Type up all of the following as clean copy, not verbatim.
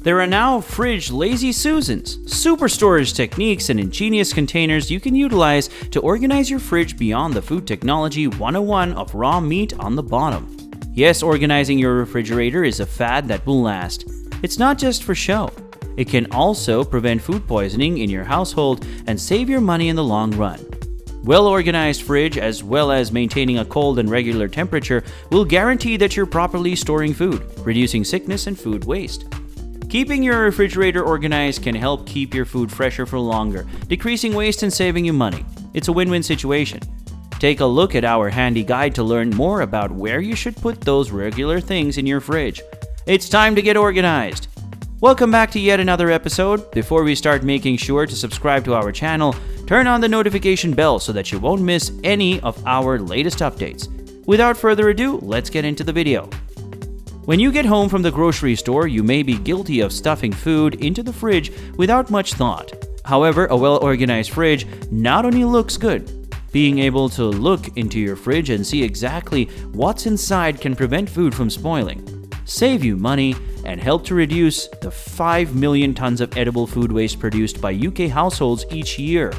There are now fridge lazy Susans, super storage techniques, and ingenious containers you can utilize to organize your fridge beyond the food technology 101 of raw meat on the bottom. Yes, organizing your refrigerator is a fad that will last. It's not just for show. It can also prevent food poisoning in your household and save your money in the long run. Well-organized fridge, as well as maintaining a cold and regular temperature, will guarantee that you're properly storing food, reducing sickness and food waste. Keeping your refrigerator organized can help keep your food fresher for longer, decreasing waste and saving you money. It's a win-win situation. Take a look at our handy guide to learn more about where you should put those regular things in your fridge. It's time to get organized. Welcome back to yet another episode. Before we start, making sure to subscribe to our channel, turn on the notification bell so that you won't miss any of our latest updates. Without further ado, let's get into the video. When you get home from the grocery store, you may be guilty of stuffing food into the fridge without much thought. However, a well-organized fridge not only looks good, being able to look into your fridge and see exactly what's inside can prevent food from spoiling, save you money, and help to reduce the 5 million tons of edible food waste produced by UK households each year.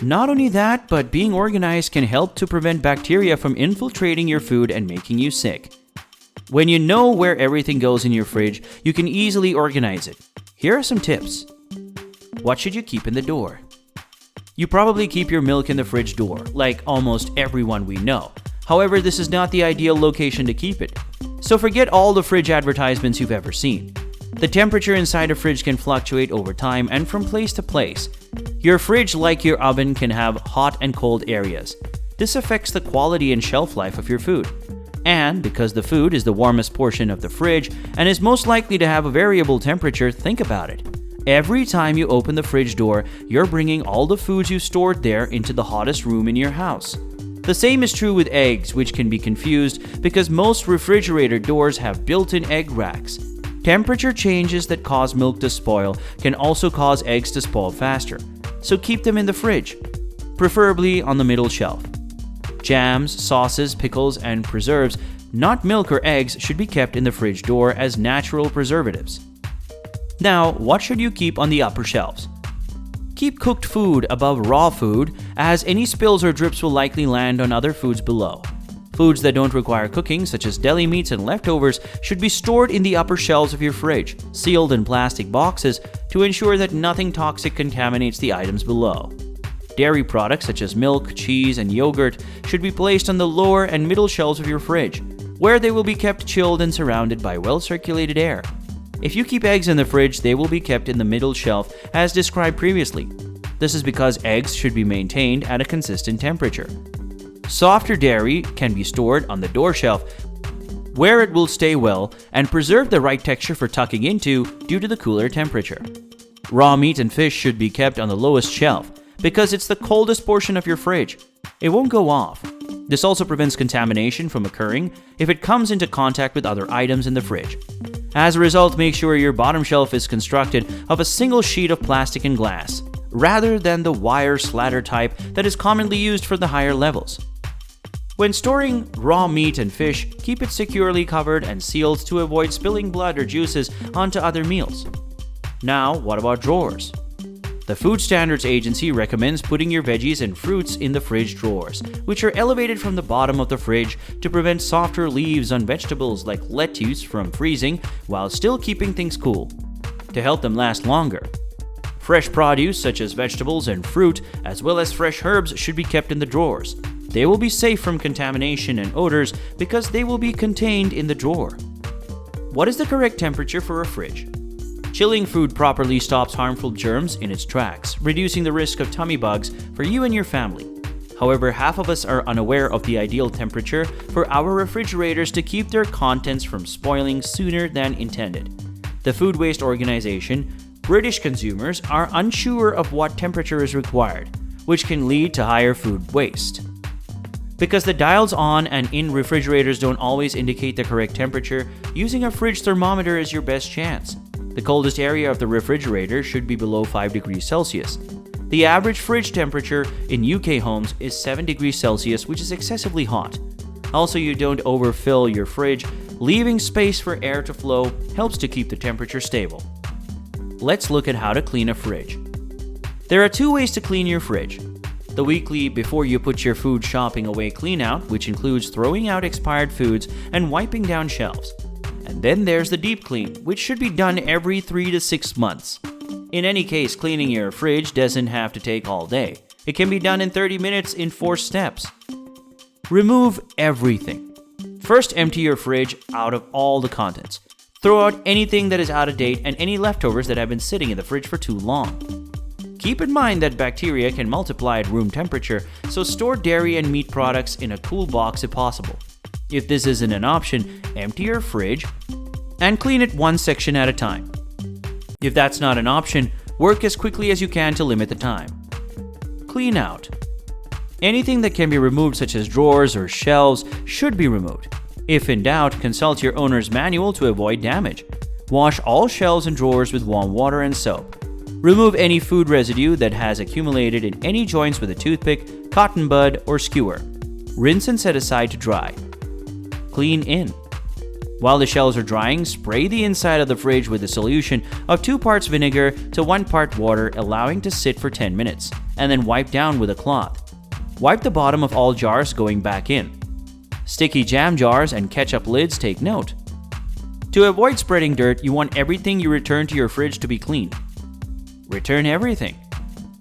Not only that, but being organized can help to prevent bacteria from infiltrating your food and making you sick. When you know where everything goes in your fridge, you can easily organize it. Here are some tips. What should you keep in the door? You probably keep your milk in the fridge door, like almost everyone we know. However, this is not the ideal location to keep it. So forget all the fridge advertisements you've ever seen. The temperature inside a fridge can fluctuate over time and from place to place. Your fridge, like your oven, can have hot and cold areas. This affects the quality and shelf life of your food. And because the food is the warmest portion of the fridge and is most likely to have a variable temperature, think about it. Every time you open the fridge door, you're bringing all the foods you stored there into the hottest room in your house. The same is true with eggs, which can be confused because most refrigerator doors have built-in egg racks. Temperature changes that cause milk to spoil can also cause eggs to spoil faster, so keep them in the fridge, preferably on the middle shelf. Jams, sauces, pickles, and preserves, not milk or eggs, should be kept in the fridge door as natural preservatives. Now, what should you keep on the upper shelves? Keep cooked food above raw food, as any spills or drips will likely land on other foods below. Foods that don't require cooking, such as deli meats and leftovers, should be stored in the upper shelves of your fridge, sealed in plastic boxes, to ensure that nothing toxic contaminates the items below. Dairy products such as milk, cheese, and yogurt should be placed on the lower and middle shelves of your fridge, where they will be kept chilled and surrounded by well-circulated air. If you keep eggs in the fridge, they will be kept in the middle shelf as described previously. This is because eggs should be maintained at a consistent temperature. Softer dairy can be stored on the door shelf, where it will stay well and preserve the right texture for tucking into due to the cooler temperature. Raw meat and fish should be kept on the lowest shelf, because it's the coldest portion of your fridge. It won't go off. This also prevents contamination from occurring if it comes into contact with other items in the fridge. As a result, make sure your bottom shelf is constructed of a single sheet of plastic and glass, rather than the wire slather type that is commonly used for the higher levels. When storing raw meat and fish, keep it securely covered and sealed to avoid spilling blood or juices onto other meals. Now, what about drawers? The Food Standards Agency recommends putting your veggies and fruits in the fridge drawers, which are elevated from the bottom of the fridge to prevent softer leaves on vegetables like lettuce from freezing while still keeping things cool, to help them last longer. Fresh produce such as vegetables and fruit, as well as fresh herbs, should be kept in the drawers. They will be safe from contamination and odors because they will be contained in the drawer. What is the correct temperature for a fridge? Chilling food properly stops harmful germs in its tracks, reducing the risk of tummy bugs for you and your family. However, half of us are unaware of the ideal temperature for our refrigerators to keep their contents from spoiling sooner than intended. The Food Waste Organization, British consumers are unsure of what temperature is required, which can lead to higher food waste. Because the dials on and in refrigerators don't always indicate the correct temperature, using a fridge thermometer is your best chance. The coldest area of the refrigerator should be below 5 degrees Celsius. The average fridge temperature in UK homes is 7 degrees Celsius, which is excessively hot. Also, you don't overfill your fridge Leaving space for air to flow helps to keep the temperature stable. Let's look at how to clean a fridge. There are 2 ways to clean your fridge. The weekly before you put your food shopping away clean out, which includes throwing out expired foods and wiping down shelves. And then there's the deep clean, which should be done every 3 to 6 months. In any case, cleaning your fridge doesn't have to take all day. It can be done in 30 minutes in 4 steps. Remove everything. First, empty your fridge out of all the contents. Throw out anything that is out of date and any leftovers that have been sitting in the fridge for too long. Keep in mind that bacteria can multiply at room temperature, so store dairy and meat products in a cool box if possible. If this isn't an option, empty your fridge and clean it one section at a time. If that's not an option, work as quickly as you can to limit the time. Clean out. Anything that can be removed, such as drawers or shelves, should be removed. If in doubt, consult your owner's manual to avoid damage. Wash all shelves and drawers with warm water and soap. Remove any food residue that has accumulated in any joints with a toothpick, cotton bud, or skewer. Rinse and set aside to dry. Clean in. While the shelves are drying, spray the inside of the fridge with a solution of 2 parts vinegar to 1 part water, allowing to sit for 10 minutes, and then wipe down with a cloth. Wipe the bottom of all jars going back in. Sticky jam jars and ketchup lids take note. To avoid spreading dirt, you want everything you return to your fridge to be clean. Return everything.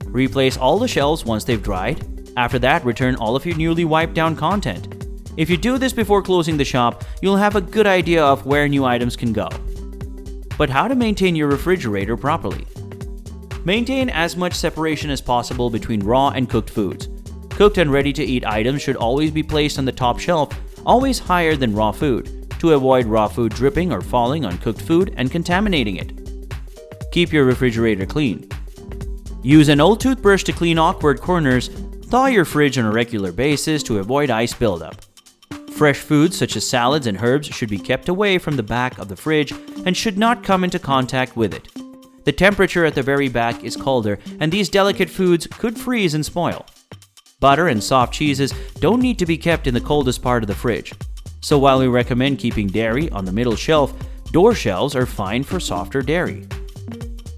Replace all the shelves once they've dried. After that, return all of your newly wiped down content. If you do this before closing the shop, you'll have a good idea of where new items can go. But how to maintain your refrigerator properly? Maintain as much separation as possible between raw and cooked foods. Cooked and ready-to-eat items should always be placed on the top shelf, always higher than raw food, to avoid raw food dripping or falling on cooked food and contaminating it. Keep your refrigerator clean. Use an old toothbrush to clean awkward corners. Thaw your fridge on a regular basis to avoid ice buildup. Fresh foods such as salads and herbs should be kept away from the back of the fridge and should not come into contact with it. The temperature at the very back is colder, and these delicate foods could freeze and spoil. Butter and soft cheeses don't need to be kept in the coldest part of the fridge. So while we recommend keeping dairy on the middle shelf, door shelves are fine for softer dairy.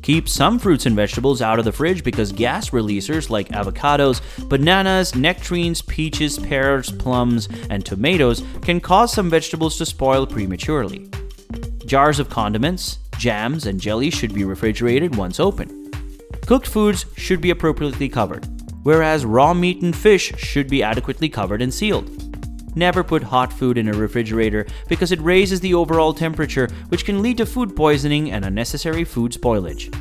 Keep some fruits and vegetables out of the fridge because gas releasers like avocados, bananas, nectarines, peaches, pears, plums, and tomatoes can cause some vegetables to spoil prematurely. Jars of condiments, jams, and jellies should be refrigerated once open. Cooked foods should be appropriately covered, whereas raw meat and fish should be adequately covered and sealed. Never put hot food in a refrigerator because it raises the overall temperature, which can lead to food poisoning and unnecessary food spoilage.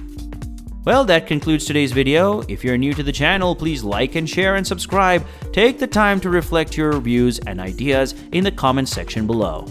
Well, that concludes today's video. If you're new to the channel, please like and share and subscribe. Take the time to reflect your views and ideas in the comment section below.